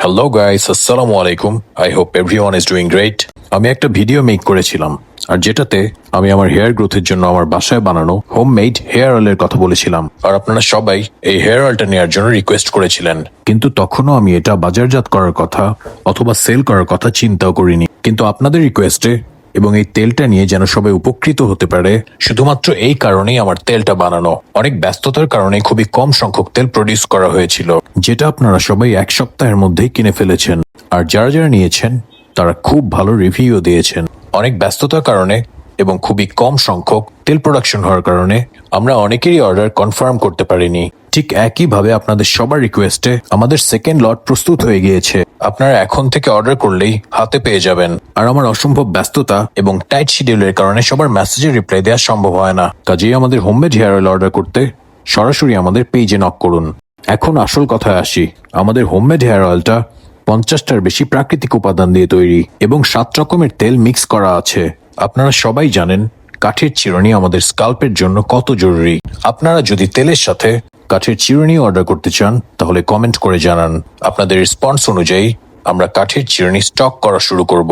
Hello guys, আসসালামু আলাইকুম। I hope everyone is doing great. আমি একটা ভিডিও মেক করেছিলাম, আর যেটাতে আমি আমার হেয়ার গ্রোথের জন্য আমার বাসায় বানানো হোমমেড হেয়ার অয়েলের কথা বলেছিলাম, আর আপনারা সবাই এই হেয়ার অয়েলটা নেওয়ার জন্য রিকোয়েস্ট করেছিলেন। কিন্তু তখনও আমি এটা বাজারজাত করার কথা অথবা সেল করার কথা চিন্তাও করিনি। কিন্তু আপনাদের রিকোয়েস্টে এবং এই তেলটা নিয়ে যেন সবাই উপকৃত হতে পারে, শুধুমাত্র এই কারণেই আমার তেলটা বানানো। অনেক ব্যস্ততার কারণে খুবই কম সংখ্যক তেল প্রডিউস করা হয়েছিল, যেটা আপনারা সবাই এক সপ্তাহের মধ্যেই কিনে ফেলেছেন। আর যারা যারা নিয়েছেন তারা খুব ভালো রিভিউও দিয়েছেন। অনেক ব্যস্ততার কারণে এবং খুবই কম সংখ্যক তেল প্রোডাকশন হওয়ার কারণে আমরা অনেকেরই অর্ডার কনফার্ম করতে পারিনি। ঠিক একইভাবে আপনাদের সবার রিকোয়েস্টে আমাদের সেকেন্ড লট প্রস্তুত হয়ে গিয়েছে। আপনারা এখন থেকে অর্ডার করলেই হাতে পেয়ে যাবেন। আর আমার অসম্ভব ব্যস্ততা এবং টাইট শিডিউলের কারণে সবার মেসেজে রিপ্লাই দেওয়া সম্ভব হয় না। কাজেই আমাদের হোমমেড হেয়ার অয়েল অর্ডার করতে সরাসরি আমাদের পেজে নক করুন। এখন আসল কথায় আসি। আমাদের হোমমেড হেয়ার অয়েলটা 50টার বেশি প্রাকৃতিক উপাদান দিয়ে তৈরি এবং 7 রকমের তেল মিক্স করা আছে। আপনারা সবাই জানেন কাঠের চিরুনি আমাদের স্কাল্পের জন্য কত জরুরি। আপনারা যদি তেলের সাথে কাঠের চিরুনি অর্ডার করতে চান তাহলে কমেন্ট করে জানান। আপনাদের রেসপন্স অনুযায়ী আমরা কাঠের চিরুনি স্টক করা শুরু করব।